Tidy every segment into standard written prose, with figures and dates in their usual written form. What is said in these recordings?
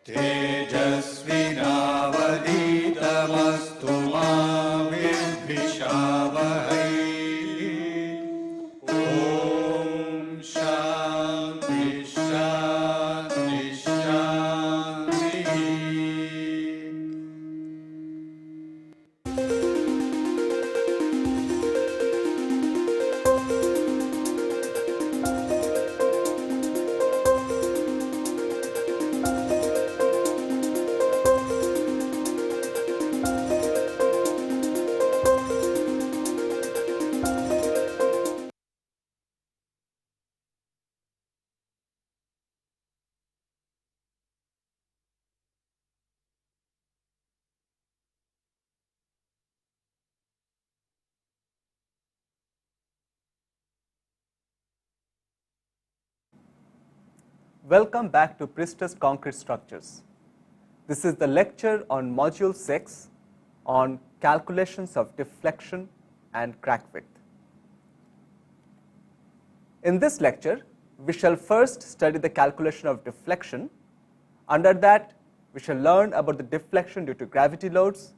तेजस्विनावधीतमस्तु मा विद्विषावहै। ॐ शान्ति शान्ति शान्तिः। Welcome back to Prestressed Concrete Structures. This is the lecture on Module 6 on calculations of deflection and crack width. In this lecture, we shall first study the calculation of deflection. Under that, we shall learn about the deflection due to gravity loads,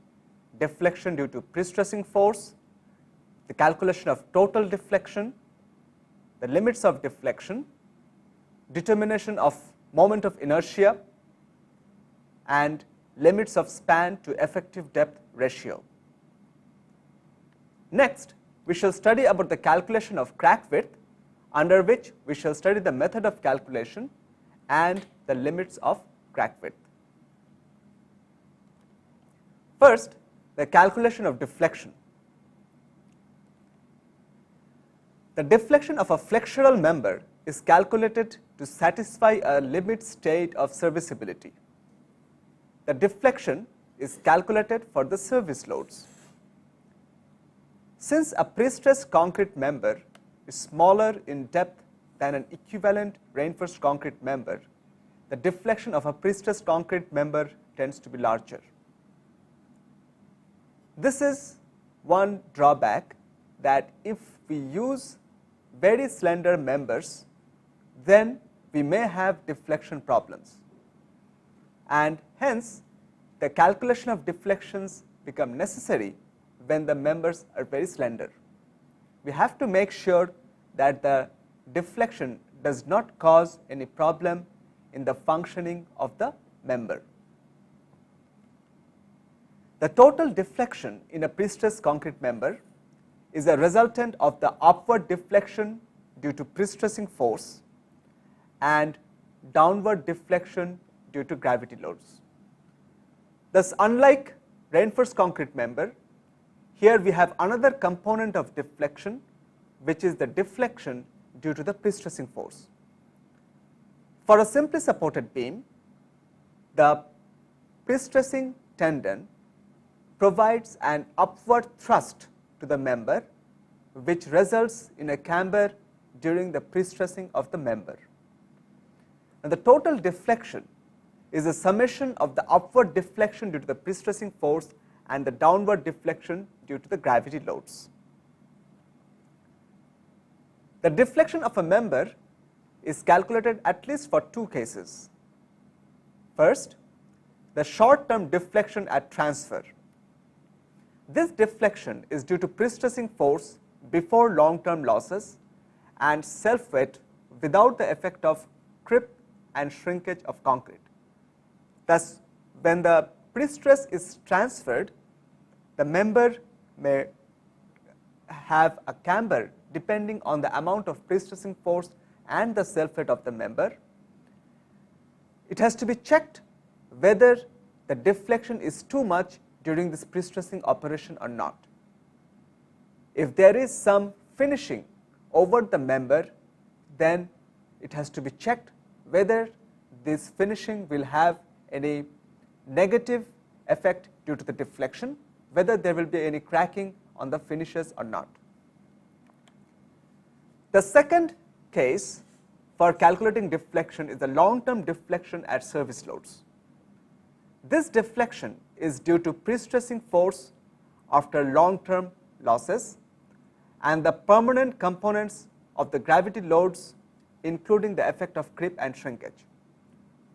deflection due to prestressing force, the calculation of total deflection, the limits of deflection, determination of moment of inertia, and limits of span to effective depth ratio. Next, we shall study about the calculation of crack width, under which we shall study the method of calculation and the limits of crack width. First, the calculation of deflection. The deflection of a flexural member is calculated to satisfy a limit state of serviceability. The deflection is calculated for the service loads. Since a prestressed concrete member is smaller in depth than an equivalent reinforced concrete member, the deflection of a prestressed concrete member tends to be larger. This is one drawback, that if we use very slender members, then we may have deflection problems, and hence the calculation of deflections become necessary when the members are very slender. We have to make sure that the deflection does not cause any problem in the functioning of the member. The total deflection in a prestressed concrete member is a resultant of the upward deflection due to prestressing force and downward deflection due to gravity loads. Thus, unlike reinforced concrete member, here we have another component of deflection, which is the deflection due to the prestressing force. For a simply supported beam, the prestressing tendon provides an upward thrust to the member, which results in a camber during the prestressing of the member. And the total deflection is a summation of the upward deflection due to the prestressing force and the downward deflection due to the gravity loads. The deflection of a member is calculated at least for two cases. First, the short-term deflection at transfer. This deflection is due to prestressing force before long-term losses and self-weight without the effect of creep and shrinkage of concrete. Thus, when the prestress is transferred, the member may have a camber depending on the amount of prestressing force and the self-weight of the member. It has to be checked whether the deflection is too much during this prestressing operation or not. If there is some finishing over the member, then it has to be checked whether this finishing will have any negative effect due to the deflection, whether there will be any cracking on the finishes or not. The second case for calculating deflection is the long-term deflection at service loads. This deflection is due to prestressing force after long-term losses and the permanent components of the gravity loads, including the effect of creep and shrinkage.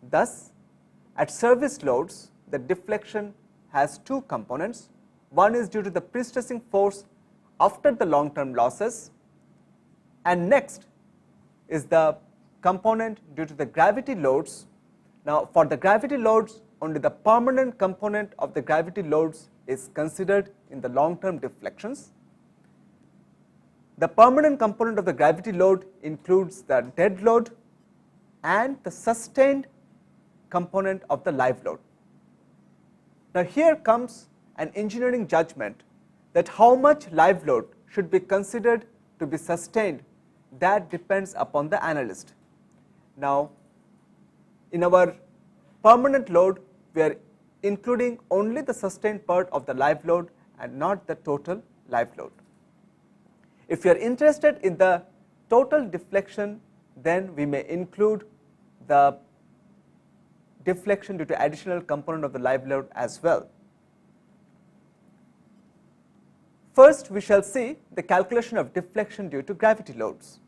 Thus, At service loads, the deflection has two components. One is due to the prestressing force after the long term losses, and next is the component due to the gravity loads. Now, for the gravity loads, only the permanent component of the gravity loads is considered in the long term deflections. The permanent component of the gravity load includes the dead load and the sustained component of the live load. Now, here comes an engineering judgment that how much live load should be considered to be sustained. That depends upon the analyst. Now, in our permanent load, we are including only the sustained part of the live load and not the total live load. If you are interested in the total deflection, then we may include the deflection due to additional component of the live load as well. First, we shall see the calculation of deflection due to gravity loads.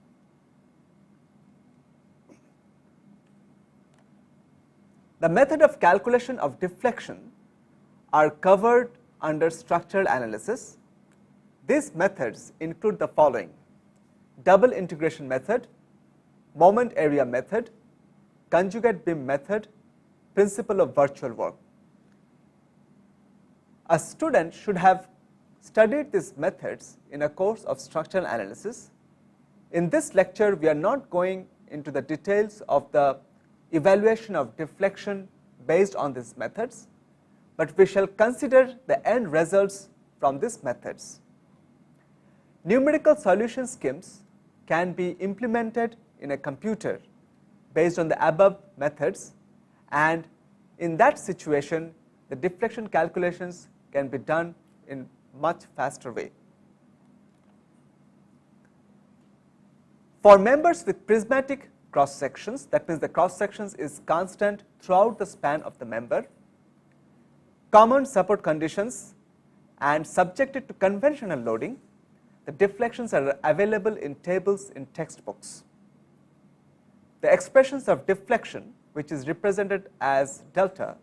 The method of calculation of deflection are covered under structural analysis. These methods include the following: double integration method, moment area method, conjugate beam method, principle of virtual work. A student should have studied these methods in a course of structural analysis. In this lecture, we are not going into the details of the evaluation of deflection based on these methods, but we shall consider the end results from these methods. Numerical solution schemes can be implemented in a computer based on the above methods, and in that situation the deflection calculations can be done in much faster way. For members with prismatic cross sections, that means the cross sections is constant throughout the span of the member, common support conditions and subjected to conventional loading, the deflections are available in tables in textbooks. The expressions of deflection, which is represented as delta,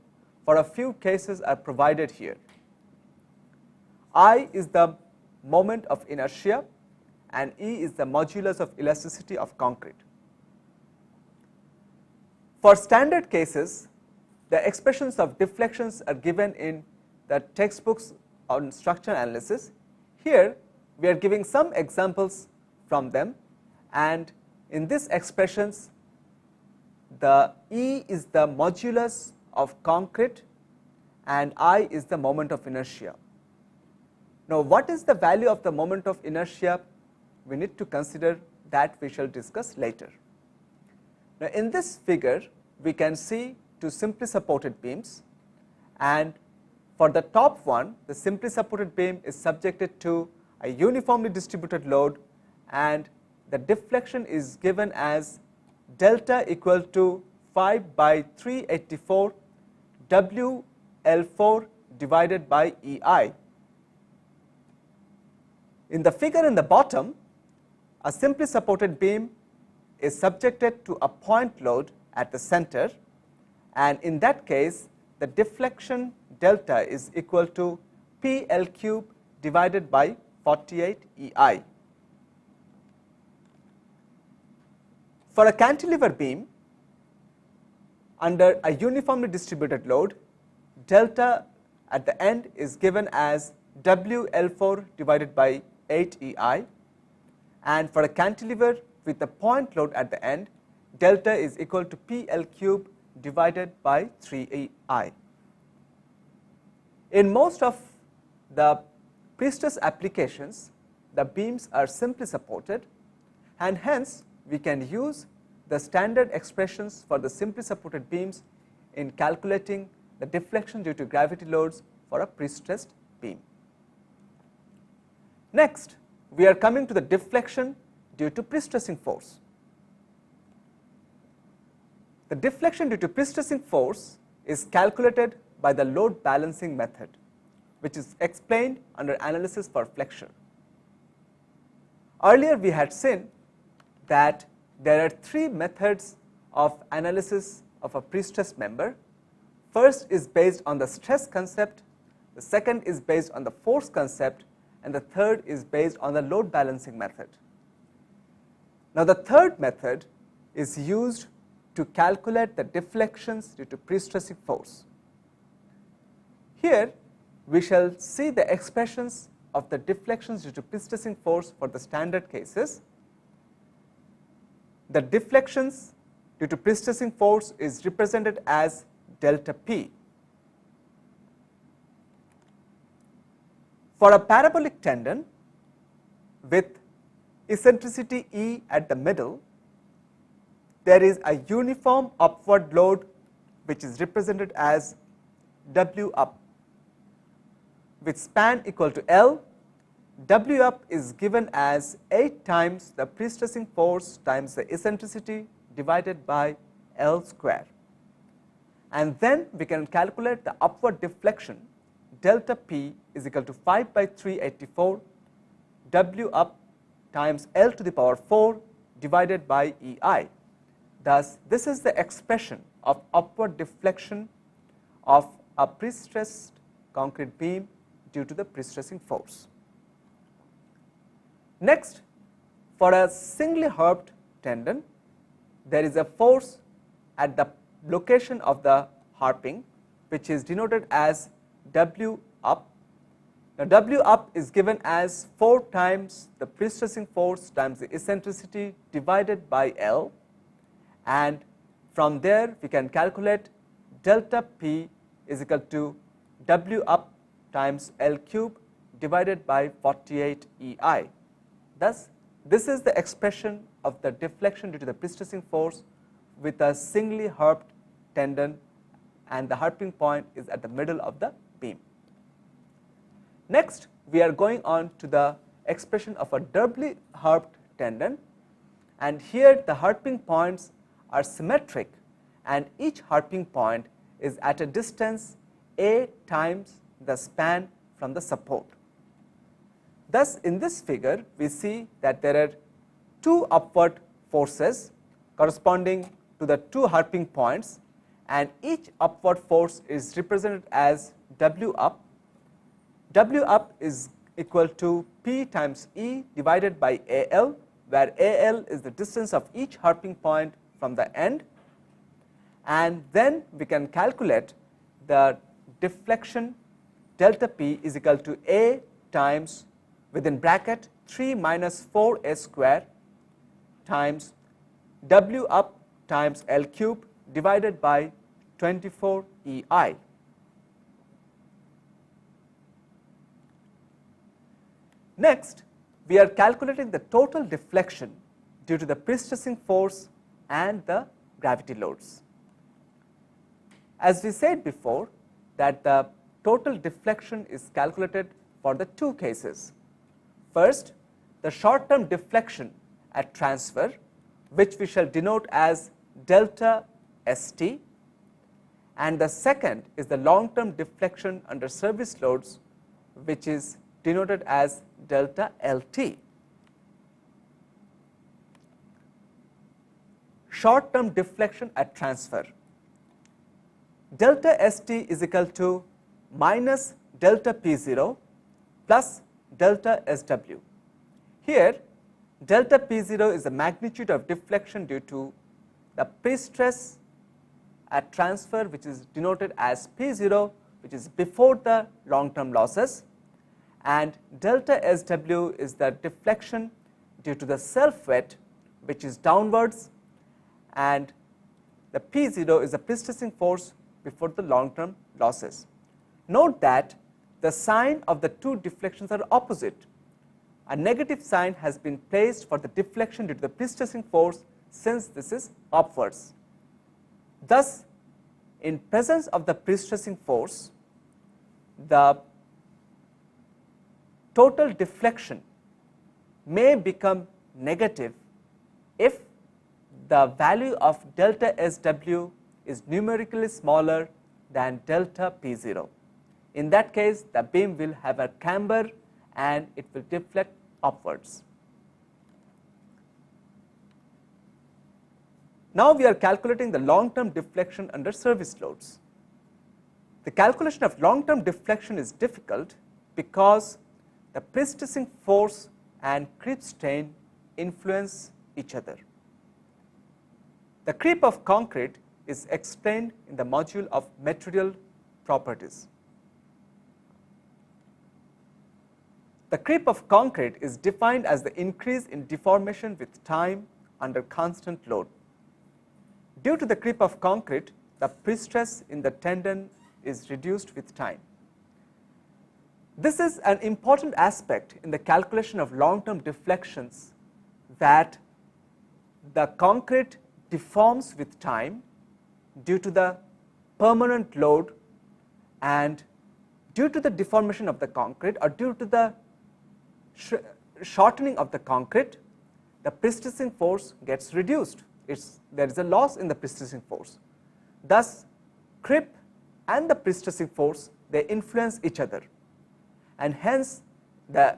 for a few cases are provided here. I is the moment of inertia and E is the modulus of elasticity of concrete. For standard cases, the expressions of deflections are given in the textbooks on structural analysis. Here we are giving some examples from them, and in these expressions the E is the modulus of concrete and I is the moment of inertia. Now, what is the value of the moment of inertia? We need to consider that, we shall discuss later. Now, in this figure we can see two simply supported beams, and for the top one, the simply supported beam is subjected to a uniformly distributed load, and the deflection is given as delta equal to 5 by 384 WL4 divided by EI. In the figure in the bottom, a simply supported beam is subjected to a point load at the center, and in that case the deflection delta is equal to PL cube divided by 48 EI. For a cantilever beam under a uniformly distributed load, delta at the end is given as WL4 divided by 8 EI, and for a cantilever with a point load at the end, delta is equal to PL cube divided by 3 EI. In most of the prestressed applications, the beams are simply supported, and hence we can use the standard expressions for the simply supported beams in calculating the deflection due to gravity loads for a prestressed beam. Next, we are coming to the deflection due to prestressing force. The deflection due to prestressing force is calculated by the load balancing method, which is explained under analysis for flexure. Earlier we had seen that there are three methods of analysis of a prestressed member. First is based on the stress concept, the second is based on the force concept, and the third is based on the load balancing method. Now, the third method is used to calculate the deflections due to prestressing force. Here, we shall see the expressions of the deflections due to prestressing force for the standard cases. The deflections due to prestressing force is represented as delta P. For a parabolic tendon with eccentricity E at the middle, there is a uniform upward load which is represented as W up. With span equal to L, W up is given as 8 times the prestressing force times the eccentricity divided by L square. And then we can calculate the upward deflection. Delta P is equal to 5 by 384 W up times L to the power 4 divided by EI. Thus, this is the expression of upward deflection of a prestressed concrete beam due to the prestressing force. Next, for a singly harped tendon, there is a force at the location of the harping, which is denoted as W up. Now, W up is given as 4 times the prestressing force times the eccentricity divided by L, and from there we can calculate delta P is equal to W up times L cube divided by 48 EI. Thus, this is the expression of the deflection due to the prestressing force with a singly harped tendon, and the harping point is at the middle of the beam. Next, we are going on to the expression of a doubly harped tendon, and here the harping points are symmetric and each harping point is at a distance A times the span from the support. Thus, in this figure we see that there are 2 upward forces corresponding to the 2 harping points, and each upward force is represented as W up. W up is equal to P times E divided by AL, where AL is the distance of each harping point from the end, and then we can calculate the deflection delta P is equal to A times within bracket 3 minus 4A square times W up times L cube divided by 24 EI. Next, we are calculating the total deflection due to the prestressing force and the gravity loads. As we said before, that the total deflection is calculated for the 2 cases. First, the short term deflection at transfer, which we shall denote as delta ST, and the second is the long term deflection under service loads, which is denoted as delta LT. Short term deflection at transfer. Delta ST is equal to minus delta P0 plus delta SW. Here, delta P0 is the magnitude of deflection due to the prestress at transfer, which is denoted as P0, which is before the long term losses, and delta SW is the deflection due to the self weight, which is downwards, and the P0 is the prestressing force before the long term losses. Note that the sign of the 2 deflections are opposite. A negative sign has been placed for the deflection due to the prestressing force, since this is upwards. Thus, in presence of the prestressing force, the total deflection may become negative if the value of delta SW is numerically smaller than delta P0. In that case, the beam will have a camber and it will deflect upwards. Now, we are calculating the long term deflection under service loads. The calculation of long-term deflection is difficult because the prestressing force and creep strain influence each other. The creep of concrete is explained in the module of material properties. The creep of concrete is defined as the increase in deformation with time under constant load. Due to the creep of concrete, the prestress in the tendon is reduced with time. This is an important aspect in the calculation of long-term deflections, that the concrete deforms with time due to the permanent load, and due to the deformation of the concrete or due to the shortening of the concrete, the prestressing force gets reduced. There is a loss in the prestressing force. Thus, creep and the prestressing force, they influence each other, and hence the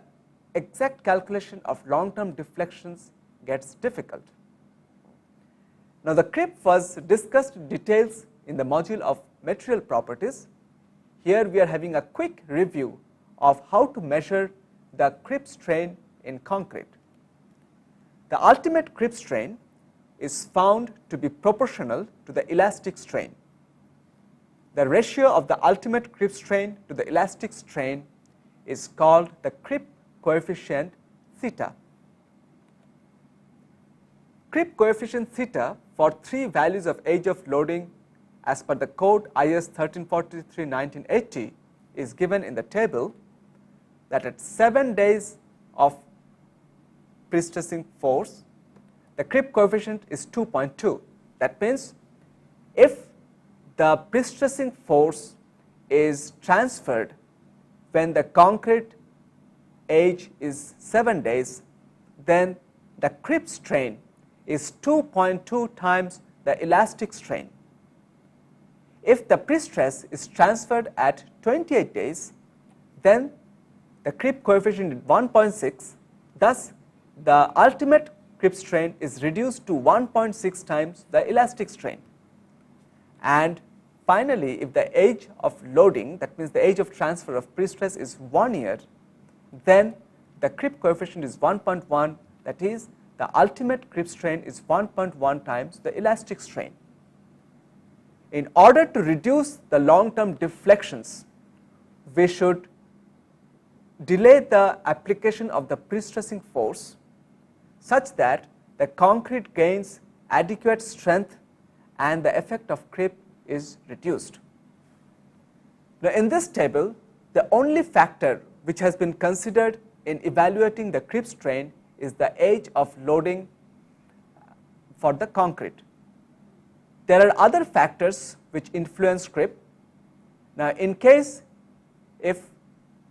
exact calculation of long-term deflections gets difficult. Now, the creep was discussed in details in the module of material properties. Here we are having a quick review of how to measure the creep strain in concrete. The ultimate creep strain is found to be proportional to the elastic strain. The ratio of the ultimate creep strain to the elastic strain is called the creep coefficient theta. Creep coefficient theta for 3 values of age of loading as per the code IS 1343-1980 is given in the table, that at 7 days of prestressing force, the creep coefficient is 2.2. That means if the prestressing force is transferred when the concrete age is 7 days, then the creep strain is 2.2 times the elastic strain. If the prestress is transferred at 28 days, then the creep coefficient is 1.6, thus the ultimate creep strain is reduced to 1.6 times the elastic strain. And finally, if the age of loading, that means the age of transfer of prestress, is 1 year, then the creep coefficient is 1.1, that is the ultimate creep strain is 1.1 times the elastic strain. In order to reduce the long-term deflections, we should delay the application of the prestressing force such that the concrete gains adequate strength and the effect of creep is reduced. Now, in this table, the only factor which has been considered in evaluating the creep strain is the age of loading for the concrete. There are other factors which influence creep. Now, in case if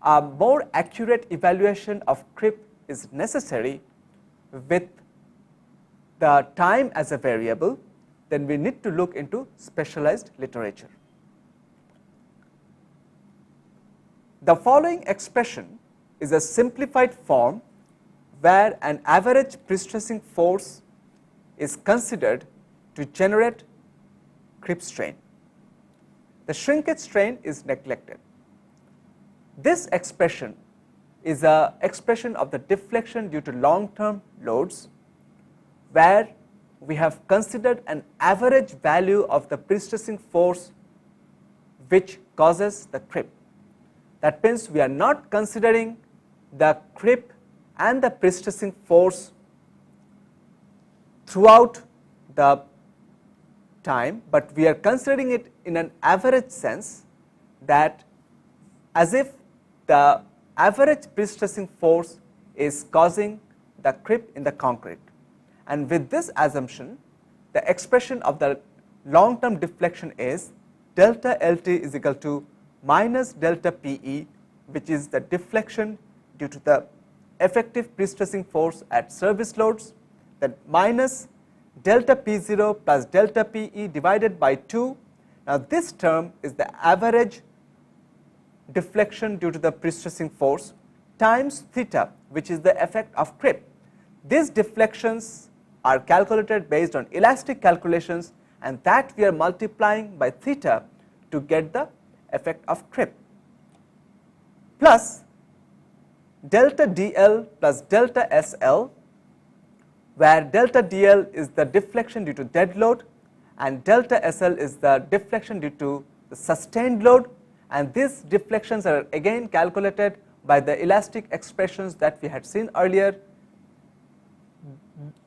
a more accurate evaluation of creep is necessary with the time as a variable, then we need to look into specialized literature. The following expression is a simplified form where an average prestressing force is considered to generate creep strain. The shrinkage strain is neglected. This expression is an expression of the deflection due to long-term loads, where we have considered an average value of the prestressing force which causes the creep. That means we are not considering the creep and the prestressing force throughout the time, but we are considering it in an average sense, that as if the average prestressing force is causing the creep in the concrete. And with this assumption, the expression of the long-term deflection is delta LT is equal to minus delta PE, which is the deflection due to the effective prestressing force at service loads, then minus delta P0 plus delta PE divided by 2. Now, this term is the average deflection due to the prestressing force times theta, which is the effect of creep. These deflections are calculated based on elastic calculations, and that we are multiplying by theta to get the effect of creep, plus delta dl plus delta sl, where delta dl is the deflection due to dead load and delta sl is the deflection due to the sustained load, and these deflections are again calculated by the elastic expressions that we had seen earlier,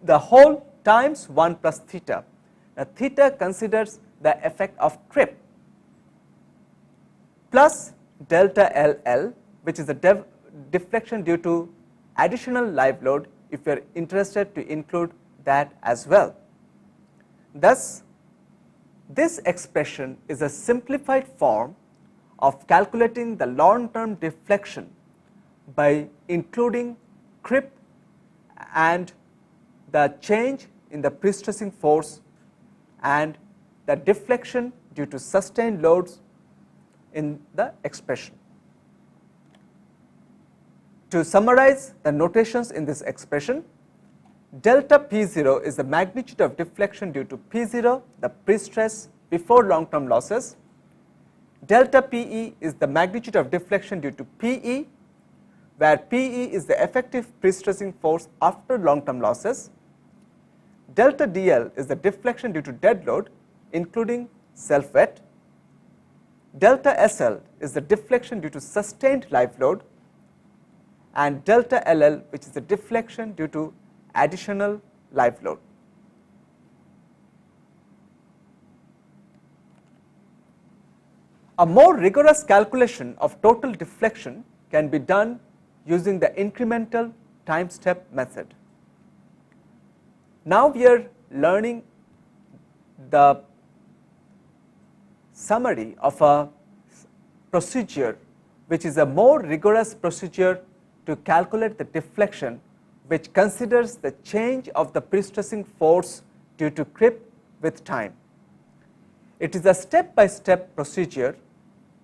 the whole times 1 plus theta. Now, theta considers the effect of creep, plus delta LL, which is the deflection due to additional live load, if you are interested to include that as well. Thus, this expression is a simplified form of calculating the long-term deflection by including creep and the change in the prestressing force and the deflection due to sustained loads in the expression. To summarize the notations in this expression, delta P0 is the magnitude of deflection due to P0, the pre-stress before long-term losses. Delta PE is the magnitude of deflection due to PE, where PE is the effective pre-stressing force after long-term losses. Delta DL is the deflection due to dead load, including self-wet. Delta SL is the deflection due to sustained live load, and delta LL, which is the deflection due to additional live load. A more rigorous calculation of total deflection can be done using the incremental time step method. Now we are learning the summary of a procedure which is a more rigorous procedure to calculate the deflection, which considers the change of the prestressing force due to creep with time. It is a step-by-step procedure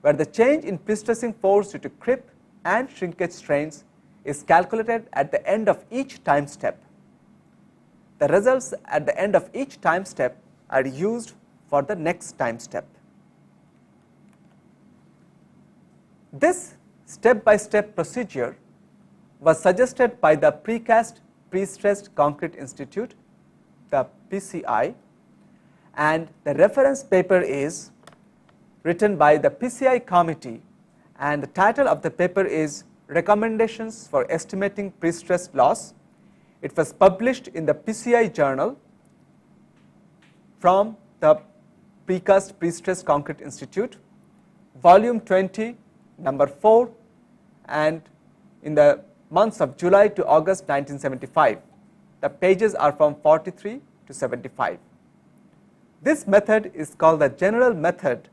where the change in prestressing force due to creep and shrinkage strains is calculated at the end of each time step. The results at the end of each time step are used for the next time step. This step-by-step procedure was suggested by the Precast Prestressed Concrete Institute, the PCI, and the reference paper is written by the PCI committee, and the title of the paper is Recommendations for Estimating Prestressed Loss. It was published in the PCI journal from the Precast Prestressed Concrete Institute, volume 20, number 4, and in the months of July to August 1975. The pages are from 43 to 75. This method is called the general method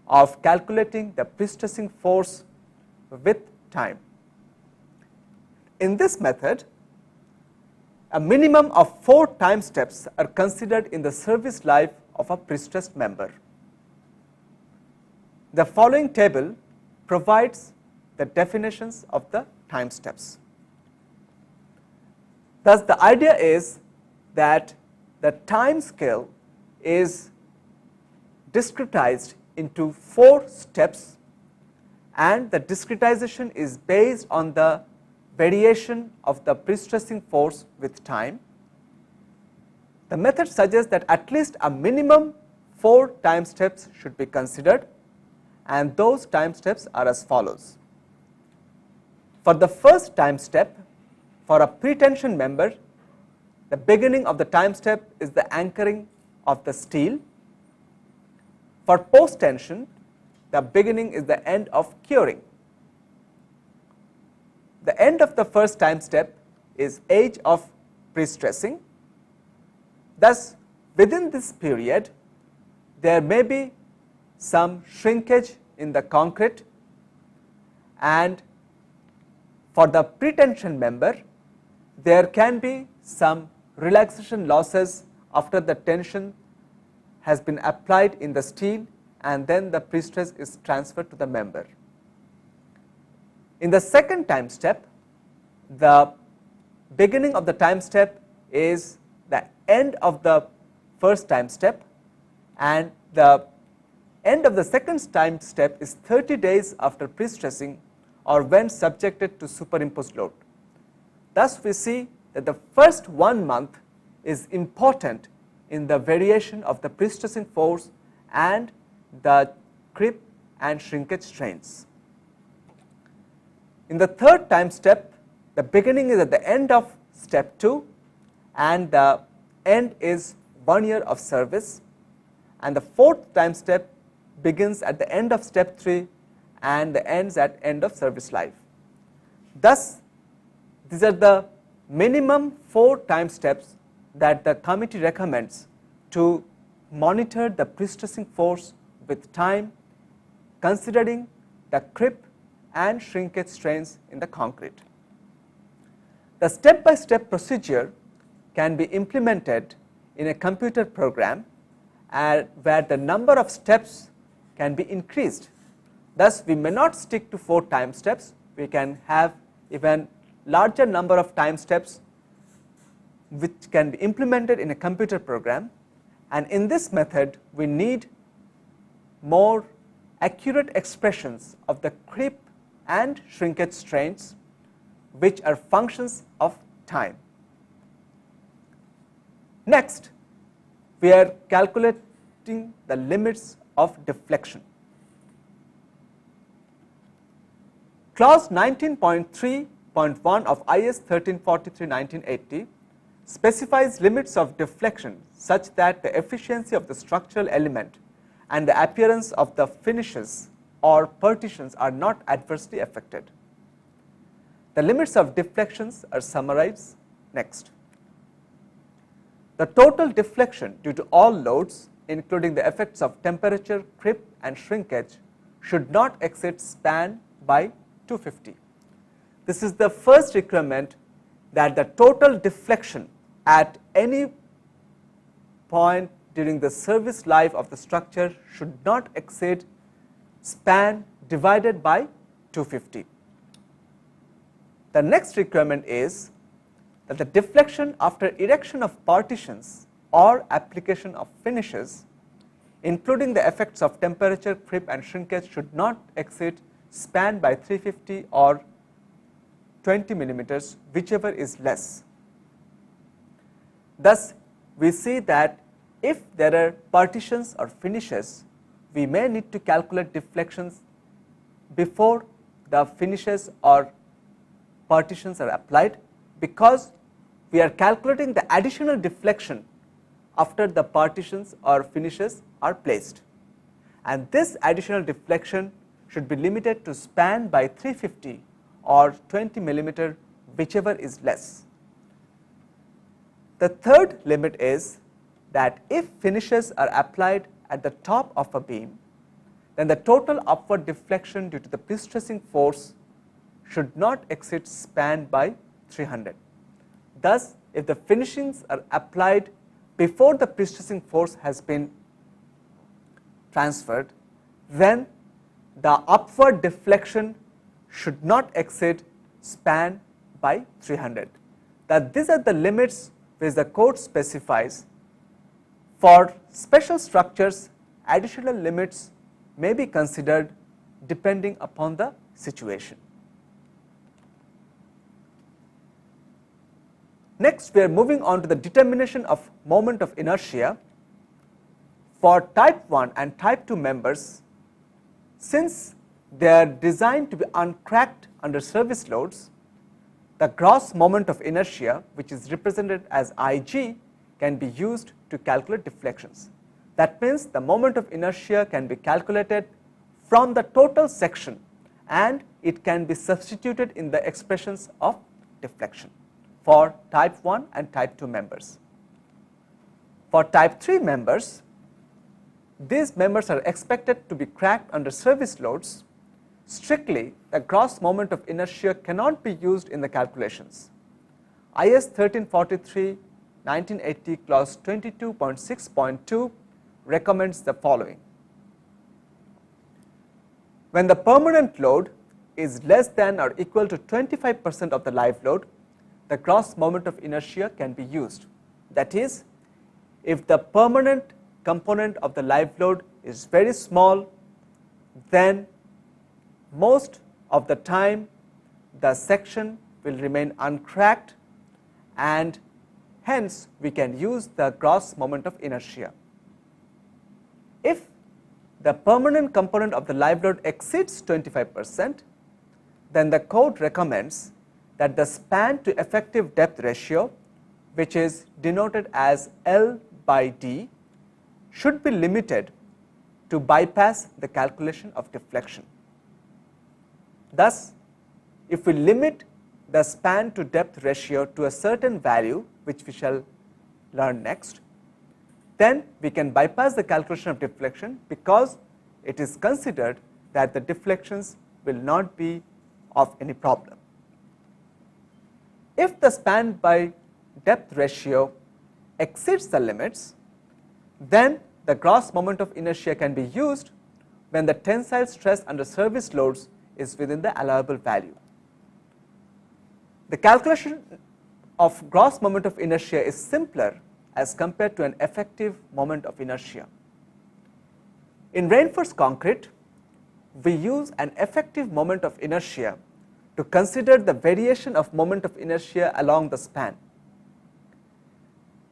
of calculating the prestressing force with time. In this method, a minimum of 4 time steps are considered in the service life of a prestressed member. The following table provides the definitions of the time steps. Thus, the idea is that the time scale is discretized into 4 steps, and the discretization is based on the variation of the prestressing force with time. The method suggests that at least a minimum 4 time steps should be considered, and those time steps are as follows. For the first time step, for a pretension member, the beginning of the time step is the anchoring of the steel. For post tension, the beginning is the end of curing. The end of the first time step is age of prestressing. Thus, within this period, there may be some shrinkage in the concrete, and for the pretension member, there can be some relaxation losses after the tension has been applied in the steel, and then the prestress is transferred to the member. In the second time step, the beginning of the time step is the end of the first time step, and the end of the second time step is 30 days after pre-stressing or when subjected to superimposed load. Thus, we see that the first 1 month is important in the variation of the pre-stressing force and the creep and shrinkage strains. In the third time step, the beginning is at the end of step 2 and the end is 1 year of service, and the fourth time step begins at the end of step 3 and the ends at end of service life. Thus, these are the minimum 4 time steps that the committee recommends to monitor the pre-stressing force with time, considering the creep and shrinkage strains in the concrete. The step-by-step procedure can be implemented in a computer program where the number of steps can be increased. Thus, we may not stick to 4 time steps, we can have even larger number of time steps which can be implemented in a computer program, and in this method we need more accurate expressions of the creep and shrinkage strains which are functions of time. Next, we are calculating the limits of deflection. Clause 19.3.1 of IS 1343-1980 specifies limits of deflection such that the efficiency of the structural element and the appearance of the finishes or partitions are not adversely affected. The limits of deflections are summarized next. The total deflection due to all loads, including the effects of temperature, creep and shrinkage, should not exceed span by 250. This is the first requirement, that the total deflection at any point during the service life of the structure should not exceed span divided by 250. The next requirement is that the deflection after erection of partitions or application of finishes, including the effects of temperature, creep and shrinkage, should not exceed span by 350 or 20 millimeters, whichever is less. Thus, we see that if there are partitions or finishes, we may need to calculate deflections before the finishes or partitions are applied, because we are calculating the additional deflection after the partitions or finishes are placed, and this additional deflection should be limited to span by 350 or 20 millimeter, whichever is less. The third limit is that if finishes are applied at the top of a beam, then the total upward deflection due to the pre-stressing force should not exceed span by 300. Thus, if the finishings are applied before the pre-stressing force has been transferred, then the upward deflection should not exceed span by 300. That these are the limits which the code specifies. For special structures, additional limits may be considered depending upon the situation. Next, we are moving on to the determination of moment of inertia. For type 1 and type 2 members, since they are designed to be uncracked under service loads, the gross moment of inertia, which is represented as Ig, can be used to calculate deflections. That means the moment of inertia can be calculated from the total section, and it can be substituted in the expressions of deflection for type 1 and type 2 members. For type 3 members, these members are expected to be cracked under service loads. Strictly, the gross moment of inertia cannot be used in the calculations. IS 1343-1980 clause 22.6.2 recommends the following. When the permanent load is less than or equal to 25% of the live load, the gross moment of inertia can be used. That is, if the permanent component of the live load is very small, then most of the time the section will remain uncracked, and hence we can use the gross moment of inertia. If the permanent component of the live load exceeds 25%, then the code recommends that the span to effective depth ratio, which is denoted as L by D, should be limited to bypass the calculation of deflection. Thus, if we limit the span to depth ratio to a certain value, which we shall learn next, then we can bypass the calculation of deflection, because it is considered that the deflections will not be of any problem. If the span by depth ratio exceeds the limits, then the gross moment of inertia can be used when the tensile stress under service loads is within the allowable value. The calculation of gross moment of inertia is simpler as compared to an effective moment of inertia. In reinforced concrete, we use an effective moment of inertia to consider the variation of moment of inertia along the span.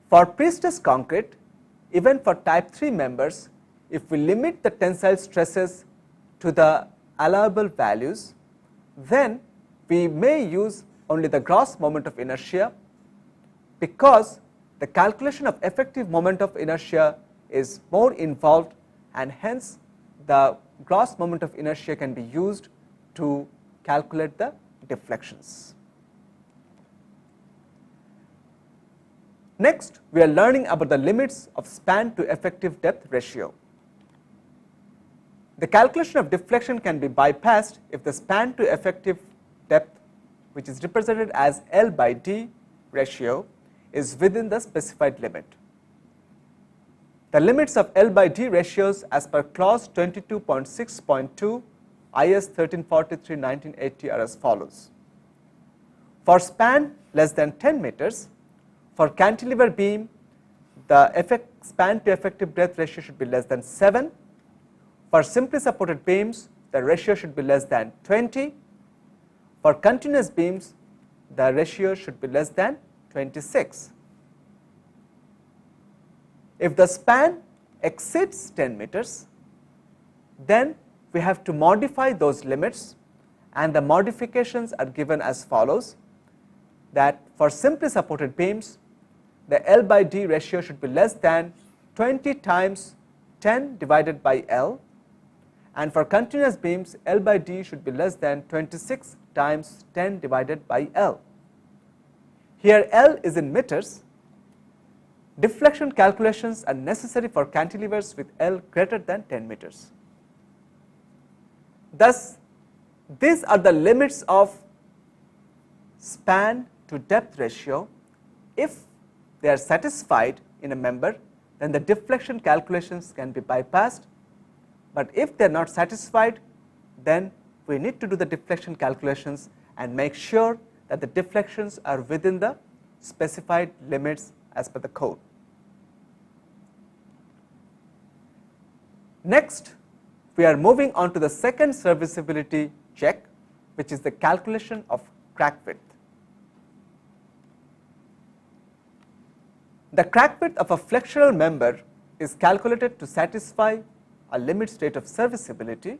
For prestressed concrete, even for type 3 members, if we limit the tensile stresses to the allowable values, then we may use only the gross moment of inertia, because the calculation of effective moment of inertia is more involved, and hence the gross moment of inertia can be used to calculate the deflections. Next, we are learning about the limits of span to effective depth ratio. The calculation of deflection can be bypassed if the span to effective depth, which is represented as L by D ratio, is within the specified limit. The limits of L by D ratios as per clause 22.6.2 IS 1343-1980 are as follows. For span less than 10 meters, for cantilever beam, the span to effective depth ratio should be less than 7. For simply supported beams, the ratio should be less than 20. For continuous beams, the ratio should be less than 26. If the span exceeds 10 meters, then we have to modify those limits, and the modifications are given as follows: that for simply supported beams, the L by D ratio should be less than 20 times 10 divided by L, and for continuous beams, L by D should be less than 26 times 10 divided by L. Here L is in meters. Deflection calculations are necessary for cantilevers with L greater than 10 meters. Thus, these are the limits of span to depth ratio. If they are satisfied in a member, then the deflection calculations can be bypassed, but if they are not satisfied, then we need to do the deflection calculations and make sure that the deflections are within the specified limits as per the code. Next, we are moving on to the second serviceability check, which is the calculation of crack width. The crack width of a flexural member is calculated to satisfy a limit state of serviceability.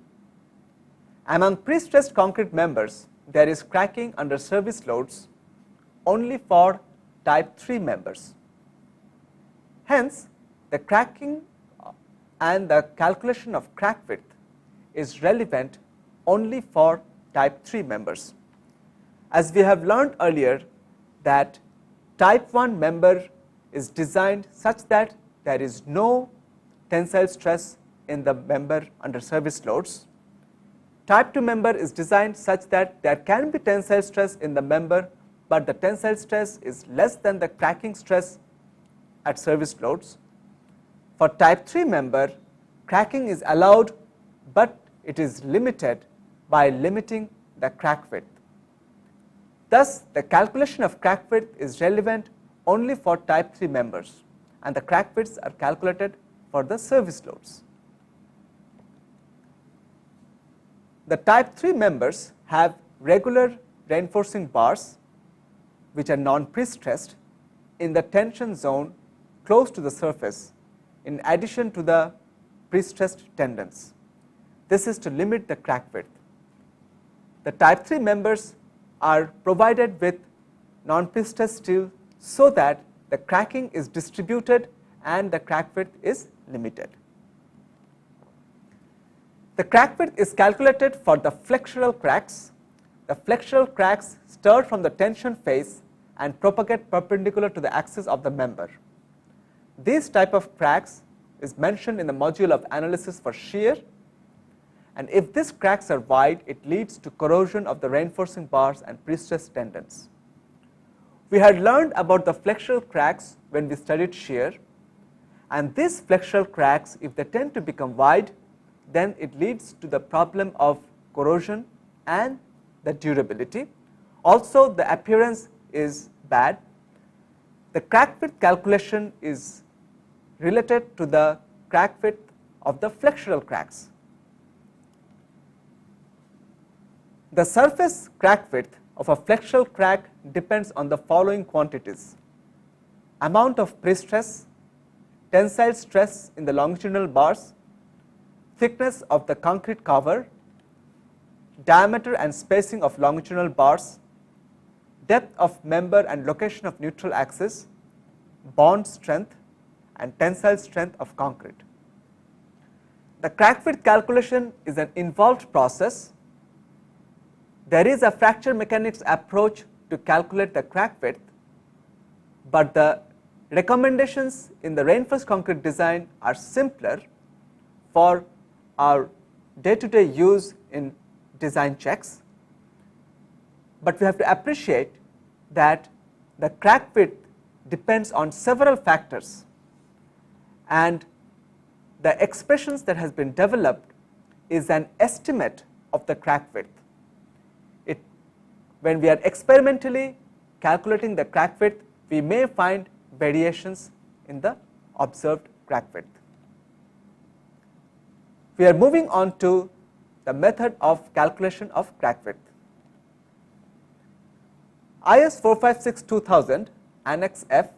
Among prestressed concrete members, there is cracking under service loads only for type 3 members. Hence, the cracking and the calculation of crack width is relevant only for type 3 members. As we have learned earlier, that type 1 member is designed such that there is no tensile stress in the member under service loads. Type 2 member is designed such that there can be tensile stress in the member, but the tensile stress is less than the cracking stress at service loads. For type 3 member, cracking is allowed, but it is limited by limiting the crack width. Thus, the calculation of crack width is relevant only for type 3 members, and the crack widths are calculated for the service loads. The type 3 members have regular reinforcing bars which are non-prestressed in the tension zone close to the surface in addition to the prestressed tendons. This is to limit the crack width. The type 3 members are provided with non-prestressed steel so that the cracking is distributed and the crack width is limited. The crack width is calculated for the flexural cracks. The flexural cracks start from the tension phase and propagate perpendicular to the axis of the member. This type of cracks is mentioned in the module of analysis for shear, and if these cracks are wide, it leads to corrosion of the reinforcing bars and prestressed tendons. We had learned about the flexural cracks when we studied shear, and these flexural cracks, if they tend to become wide, then it leads to the problem of corrosion and the durability. Also, the appearance is bad. The crack width calculation is related to the crack width of the flexural cracks. The surface crack width of a flexural crack depends on the following quantities: amount of prestress, tensile stress in the longitudinal bars, thickness of the concrete cover, diameter and spacing of longitudinal bars, depth of member and location of neutral axis, bond strength, and tensile strength of concrete. The crack width calculation is an involved process. There is a fracture mechanics approach to calculate the crack width, but the recommendations in the reinforced concrete design are simpler for our day-to-day use in design checks. But we have to appreciate that the crack width depends on several factors, and the expressions that has been developed is an estimate of the crack width. When we are experimentally calculating the crack width, we may find variations in the observed crack width. We are moving on to the method of calculation of crack width. IS 456-2000 Annex F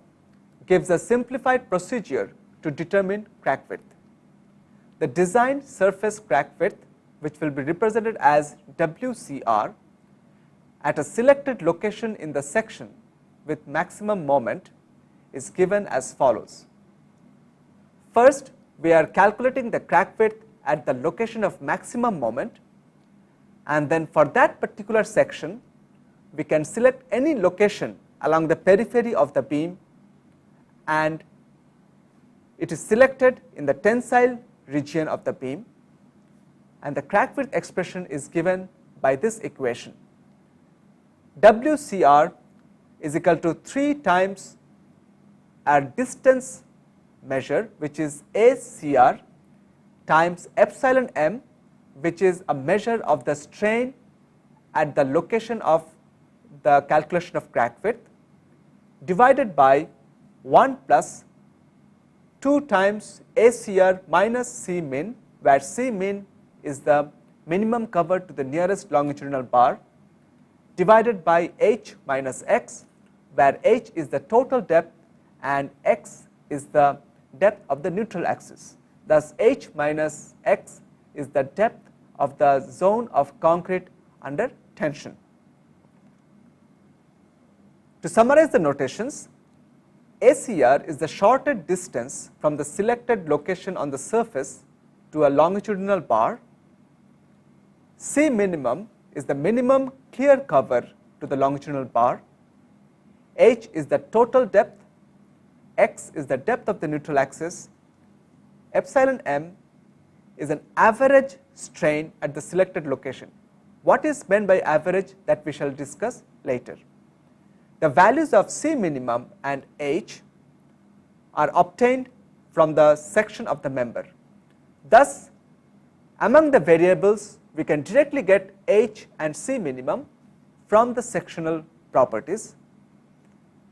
gives a simplified procedure to determine crack width. The designed surface crack width, which will be represented as WCR, at a selected location in the section with maximum moment is given as follows. First, we are calculating the crack width at the location of maximum moment, and then for that particular section, we can select any location along the periphery of the beam, and it is selected in the tensile region of the beam, and the crack width expression is given by this equation. WCR is equal to 3 times our distance measure, which is ACR, times epsilon m, which is a measure of the strain at the location of the calculation of crack width, divided by 1 plus 2 times ACR minus C min, where C min is the minimum cover to the nearest longitudinal bar, divided by h minus x, where h is the total depth and x is the depth of the neutral axis. Thus, h minus x is the depth of the zone of concrete under tension. To summarize the notations, ACR is the shorted distance from the selected location on the surface to a longitudinal bar. C minimum is the minimum clear cover to the longitudinal bar. H is the total depth, x is the depth of the neutral axis, epsilon m is an average strain at the selected location. What is meant by average, that we shall discuss later. The values of C minimum and H are obtained from the section of the member. Thus, among the variables, we can directly get H and C minimum from the sectional properties.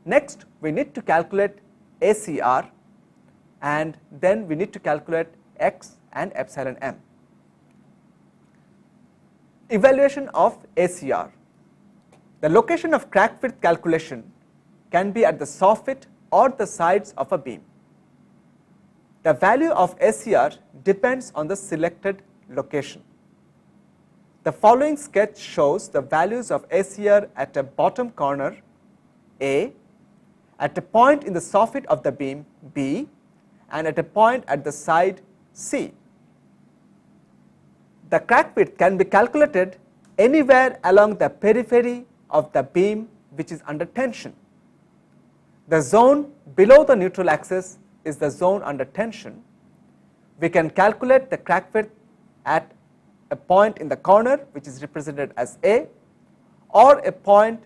Next, we need to calculate ACR, and then we need to calculate X and epsilon m. Evaluation of ACR. The location of crack width calculation can be at the soffit or the sides of a beam. The value of ACR depends on the selected location. The following sketch shows the values of ACR at a bottom corner A, at a point in the soffit of the beam B, and at a point at the side C. The crack width can be calculated anywhere along the periphery of the beam which is under tension. The zone below the neutral axis is the zone under tension. We can calculate the crack width at a point in the corner which is represented as A, or a point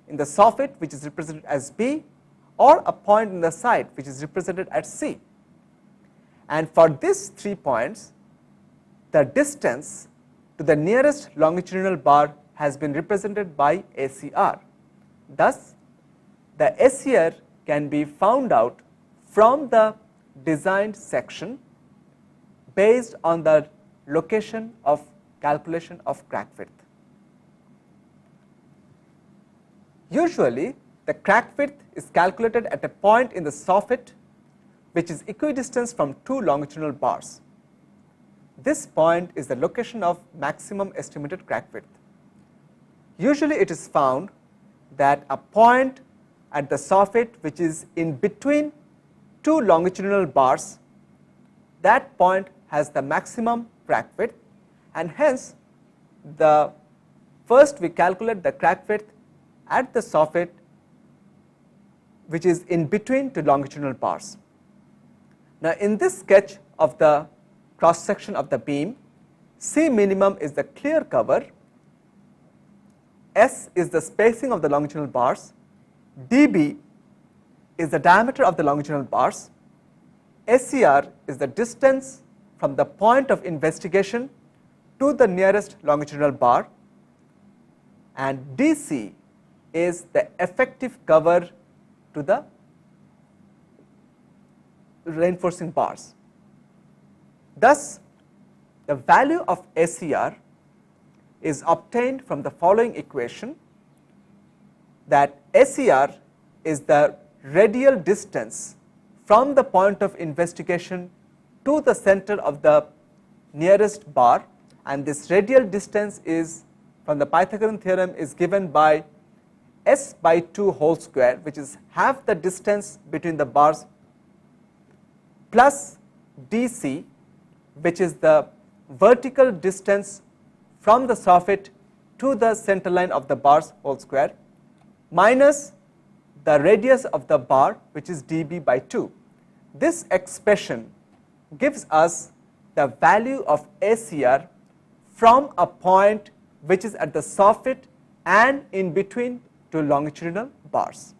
in the soffit which is represented as B, or a point in the side which is represented as C. And for these 3 points, the distance to the nearest longitudinal bar has been represented by ACR. Thus, the ACR can be found out from the designed section based on the location of calculation of crack width. Usually, the crack width is calculated at a point in the soffit which is equidistant from 2 longitudinal bars. This point is the location of maximum estimated crack width. Usually, it is found that a point at the soffit which is in between 2 longitudinal bars, that point has the maximum crack width, and hence the first we calculate the crack width at the soffit which is in between 2 longitudinal bars. Now, in this sketch of the cross section of the beam, C minimum is the clear cover, S is the spacing of the longitudinal bars, dB is the diameter of the longitudinal bars, ACR is the distance from the point of investigation to the nearest longitudinal bar, and DC is the effective cover to the reinforcing bars. Thus, the value of ACR is obtained from the following equation, that ACR is the radial distance from the point of investigation to the center of the nearest bar, and this radial distance is from the Pythagorean theorem is given by S by 2 whole square, which is half the distance between the bars, plus DC, which is the vertical distance from the soffit to the center line of the bars whole square, minus the radius of the bar, which is dB by 2. This expression gives us the value of ACR from a point which is at the soffit and in between 2 longitudinal bars.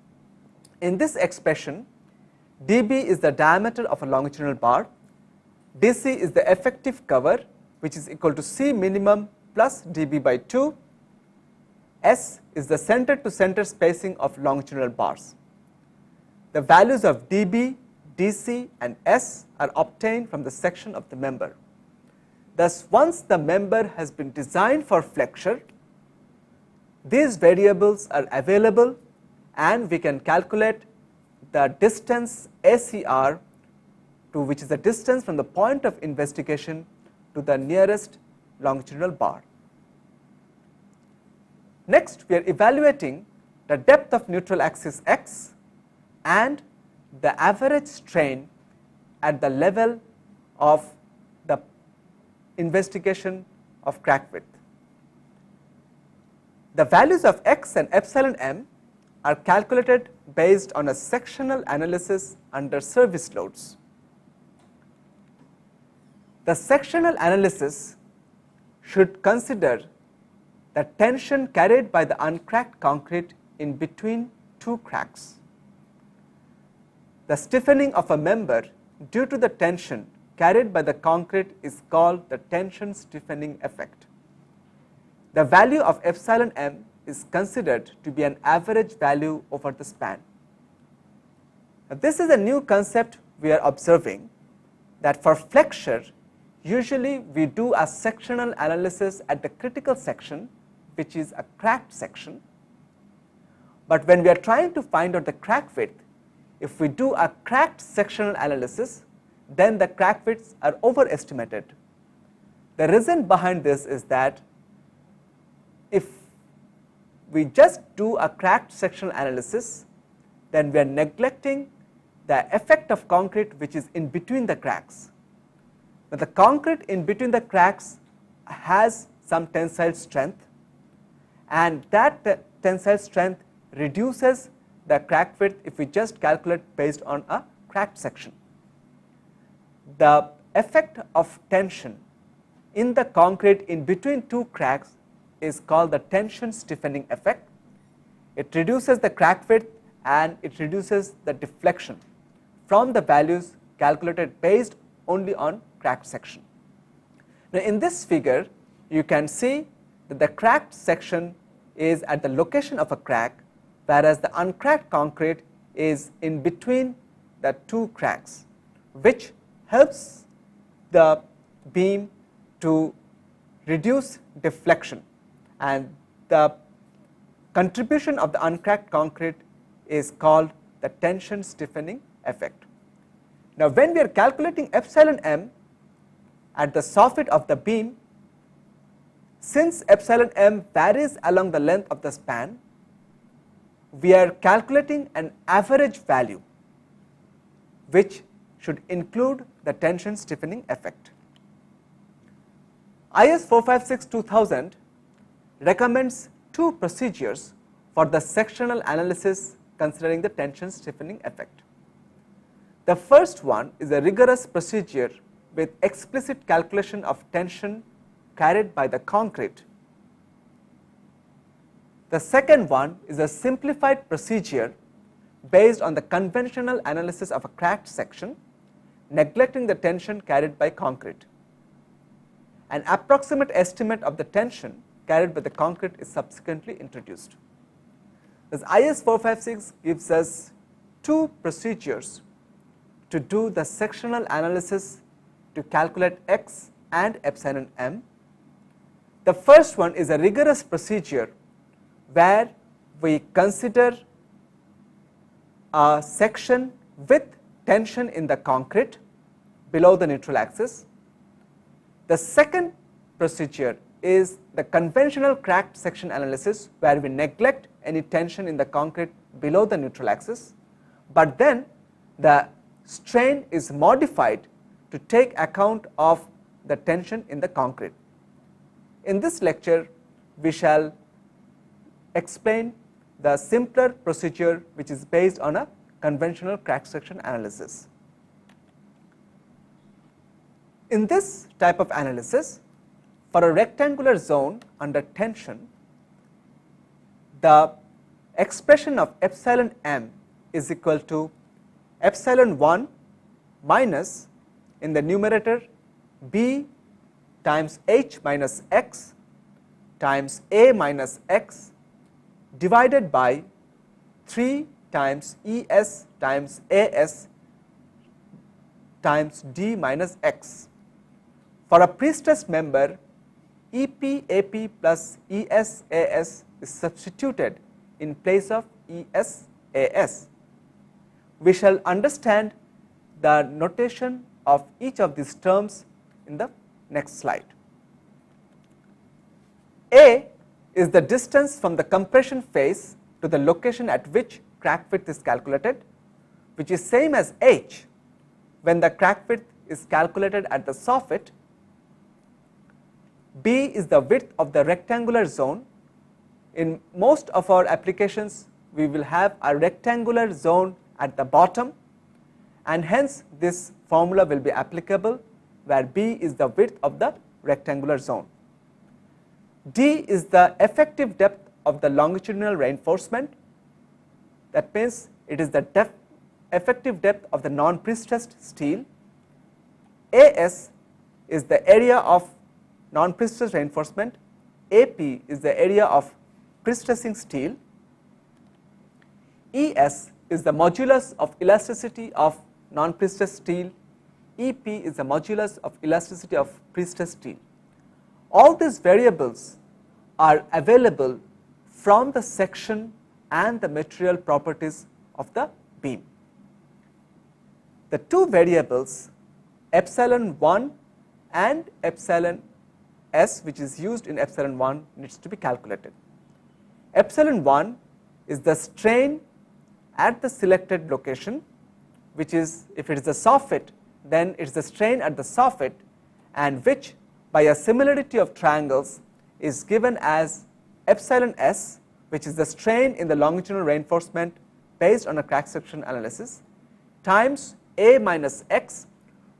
In this expression, dB is the diameter of a longitudinal bar, DC is the effective cover, which is equal to C minimum plus dB by 2, S is the center to center spacing of longitudinal bars. The values of dB, DC and S are obtained from the section of the member. Thus, once the member has been designed for flexure, these variables are available and we can calculate the distance ACR, to which is the distance from the point of investigation to the nearest longitudinal bar. Next, we are evaluating the depth of neutral axis x and the average strain at the level of the investigation of crack width. The values of x and epsilon m are calculated based on a sectional analysis under service loads. The sectional analysis should consider the tension carried by the uncracked concrete in between 2 cracks. The stiffening of a member due to the tension carried by the concrete is called the tension stiffening effect. The value of epsilon m is considered to be an average value over the span. Now, this is a new concept we are observing, that for flexure usually we do a sectional analysis at the critical section, which is a cracked section. But when we are trying to find out the crack width, if we do a cracked sectional analysis, then the crack widths are overestimated. The reason behind this is that if we just do a cracked sectional analysis, then we are neglecting the effect of concrete which is in between the cracks. Now, the concrete in between the cracks has some tensile strength, and that tensile strength reduces the crack width if we just calculate based on a cracked section. The effect of tension in the concrete in between two cracks is called the tension stiffening effect. It reduces the crack width and it reduces the deflection from the values calculated based only on cracked section. Now, in this figure, you can see that the cracked section is at the location of a crack, whereas the uncracked concrete is in between the two cracks, which helps the beam to reduce deflection, and the contribution of the uncracked concrete is called the tension stiffening effect. Now, when we are calculating epsilon m at the soffit of the beam, since epsilon m varies along the length of the span, we are calculating an average value which should include the tension stiffening effect. IS 456-2000 recommends two procedures for the sectional analysis considering the tension stiffening effect. The first one is a rigorous procedure with explicit calculation of tension carried by the concrete. The second one is a simplified procedure based on the conventional analysis of a cracked section, neglecting the tension carried by concrete. An approximate estimate of the tension carried by the concrete is subsequently introduced. This IS 456 gives us two procedures to do the sectional analysis to calculate x and epsilon m. The first one is a rigorous procedure where we consider a section with tension in the concrete below the neutral axis. The second procedure is the conventional cracked section analysis, where we neglect any tension in the concrete below the neutral axis, but then the strain is modified to take account of the tension in the concrete. In this lecture, we shall explain the simpler procedure which is based on a conventional crack section analysis. In this type of analysis, for a rectangular zone under tension, the expression of epsilon m is equal to epsilon 1 minus, in the numerator, b times h minus x times a minus x divided by 3 times es times as times d minus x. For a prestressed member, EP AP plus ES AS is substituted in place of ES AS. We shall understand the notation of each of these terms in the next slide. A is the distance from the compression phase to the location at which crack width is calculated, which is same as h when the crack width is calculated at the soffit. B is the width of the rectangular zone. In most of our applications, we will have a rectangular zone at the bottom, and hence this formula will be applicable, where B is the width of the rectangular zone. D is the effective depth of the longitudinal reinforcement. That means it is the effective depth of the non-prestressed steel. AS is the area of non-prestressed reinforcement. AP is the area of prestressing steel. ES is the modulus of elasticity of non-prestressed steel. EP is the modulus of elasticity of prestressed steel. All these variables are available from the section and the material properties of the beam. The two variables epsilon 1 and epsilon s, which is used in epsilon 1, needs to be calculated. Epsilon 1 is the strain at the selected location, which is, if it is the soffit, then it is the strain at the soffit, and which by a similarity of triangles is given as epsilon s, which is the strain in the longitudinal reinforcement based on a crack section analysis, times a minus x,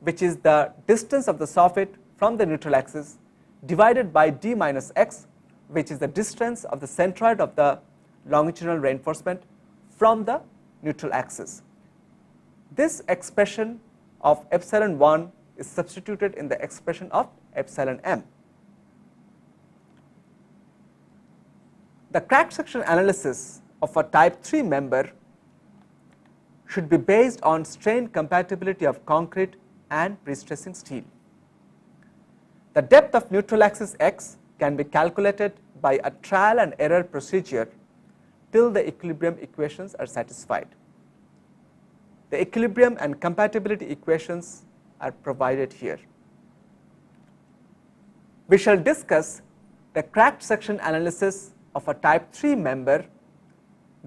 which is the distance of the soffit from the neutral axis, divided by d minus x, which is the distance of the centroid of the longitudinal reinforcement from the neutral axis. This expression of epsilon 1 is substituted in the expression of epsilon m. The crack section analysis of a type 3 member should be based on strain compatibility of concrete and pre-stressing steel. The depth of neutral axis x can be calculated by a trial and error procedure till the equilibrium equations are satisfied. The equilibrium and compatibility equations are provided here. We shall discuss the cracked section analysis of a type 3 member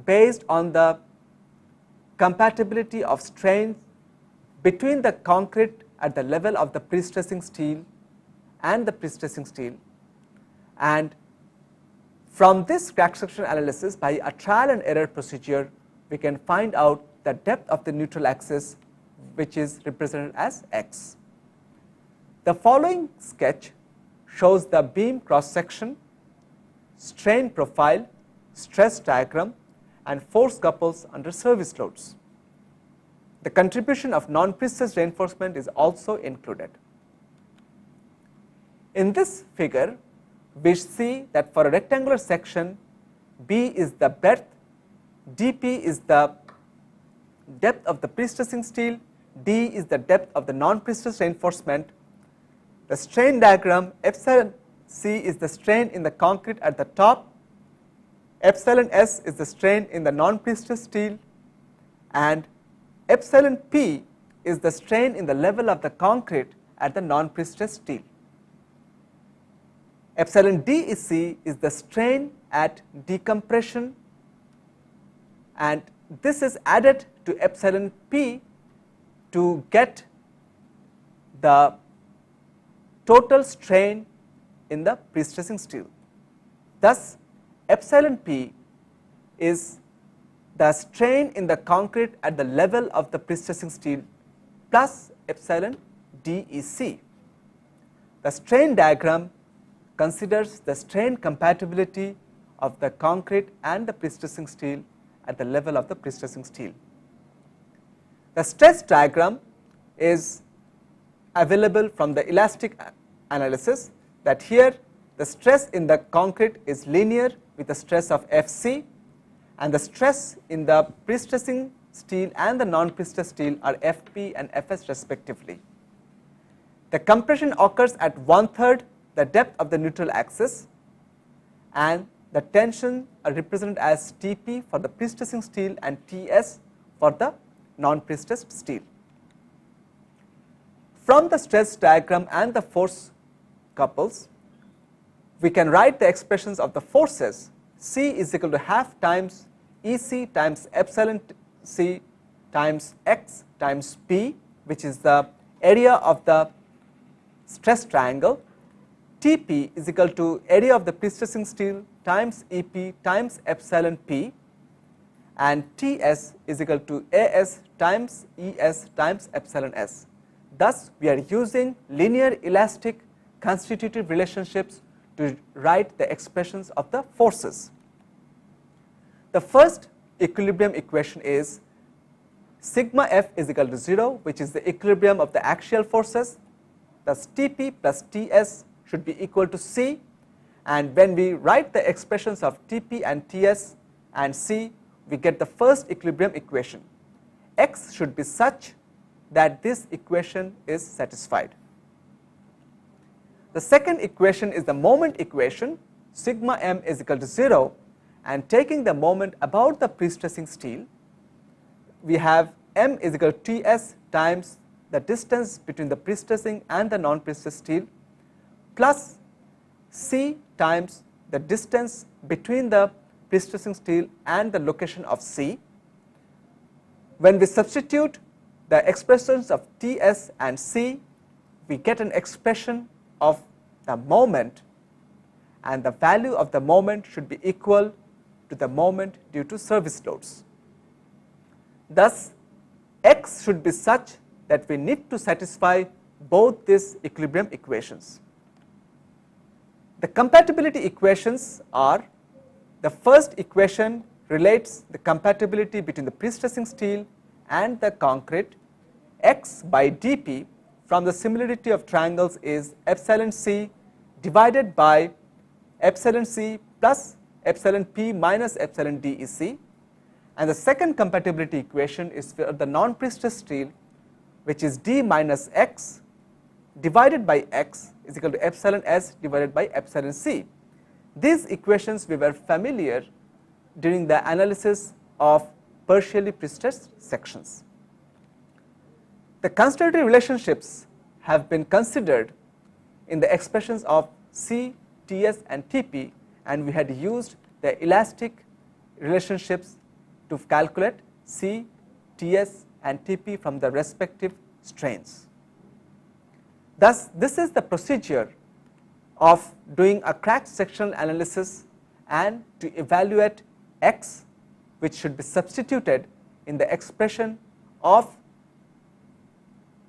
based on the compatibility of strains between the concrete at the level of the pre-stressing steel and the pre-stressing steel, and from this crack section analysis by a trial and error procedure we can find out the depth of the neutral axis, which is represented as x. The following sketch shows the beam cross section, strain profile, stress diagram, and force couples under service loads. The contribution of non-prestressed reinforcement is also included. In this figure, we see that for a rectangular section, B is the breadth, dP is the depth of the pre-stressing steel, D is the depth of the non-prestressed reinforcement. The strain diagram, epsilon C is the strain in the concrete at the top, epsilon S is the strain in the non-prestressed steel, and epsilon P is the strain in the level of the concrete at the non-prestressed steel. Epsilon DEC is the strain at decompression, and this is added to epsilon P to get the total strain in the pre-stressing steel. Thus, epsilon P is the strain in the concrete at the level of the pre-stressing steel plus epsilon DEC. The strain diagram considers the strain compatibility of the concrete and the pre-stressing steel at the level of the pre-stressing steel. The stress diagram is available from the elastic analysis, that here the stress in the concrete is linear with the stress of Fc, and the stress in the pre-stressing steel and the non-prestressed steel are Fp and Fs respectively. The compression occurs at 1/3 the depth of the neutral axis, and the tension are represented as Tp for the pre-stressing steel and Ts for the non-prestressed steel. From the stress diagram and the force couples, we can write the expressions of the forces. C is equal to half times Ec times epsilon C times x times P, which is the area of the stress triangle. Tp is equal to area of the pre-stressing steel times Ep times epsilon P, and Ts is equal to As times Es times epsilon S. Thus, we are using linear elastic constitutive relationships to write the expressions of the forces. The first equilibrium equation is sigma f is equal to 0, which is the equilibrium of the axial forces. Thus, Tp plus Ts should be equal to C, and when we write the expressions of Tp and Ts and C, we get the first equilibrium equation. X should be such that this equation is satisfied. The second equation is the moment equation, sigma m is equal to 0, and taking the moment about the prestressing steel, we have m is equal to Ts times the distance between the prestressing and the non-prestressed steel plus C times the distance between the prestressing steel and the location of C. When we substitute the expressions of Ts and C, we get an expression of the moment, and the value of the moment should be equal to the moment due to service loads. Thus, x should be such that we need to satisfy both these equilibrium equations. The compatibility equations are: the first equation relates the compatibility between the prestressing steel and the concrete. X by dP from the similarity of triangles is epsilon c divided by epsilon c plus epsilon p minus epsilon dEc, and the second compatibility equation is for the non-prestressed steel, which is d minus x divided by x is equal to epsilon s divided by epsilon c. These equations we were familiar during the analysis of partially prestressed sections. The constitutive relationships have been considered in the expressions of C, Ts and Tp, and we had used the elastic relationships to calculate C, Ts and Tp from the respective strains. Thus, this is the procedure of doing a cracked sectional analysis and to evaluate x, which should be substituted in the expression of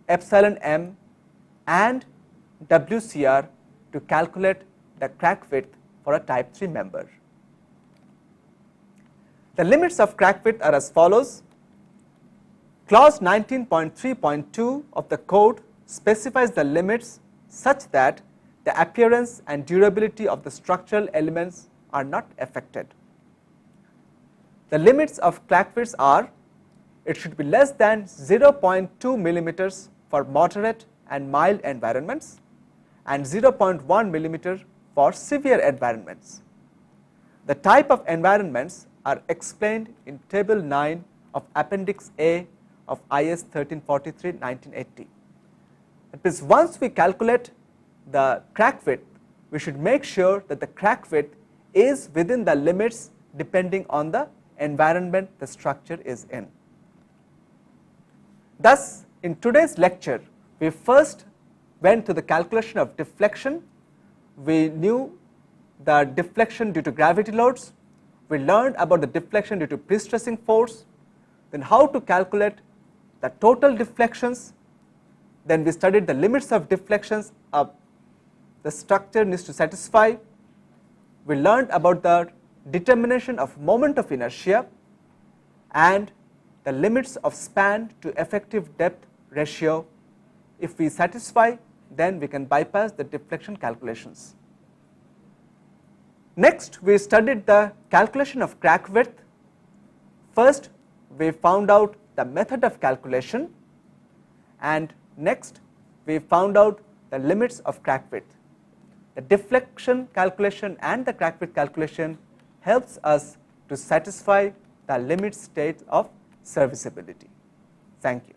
epsilon m and WCR to calculate the crack width for a type 3 member. The limits of crack width are as follows. Clause 19.3.2 of the code specifies the limits such that the appearance and durability of the structural elements are not affected. The limits of crack widths are: it should be less than 0.2 millimeters for moderate and mild environments and 0.1 millimeter for severe environments. The type of environments are explained in Table 9 of Appendix A of IS 1343-1980. That means once we calculate the crack width, we should make sure that the crack width is within the limits depending on the environment the structure is in. Thus, in today's lecture, we first went to the calculation of deflection. We knew the deflection due to gravity loads. We learned about the deflection due to prestressing force, then how to calculate the total deflections. Then we studied the limits of deflections the structure needs to satisfy. We learned about the determination of moment of inertia and the limits of span to effective depth ratio. If we satisfy, then we can bypass the deflection calculations. Next, we studied the calculation of crack width. First, we found out the method of calculation, and next we found out the limits of crack width. The deflection calculation and the crack width calculation helps us to satisfy the limit state of serviceability. Thank you.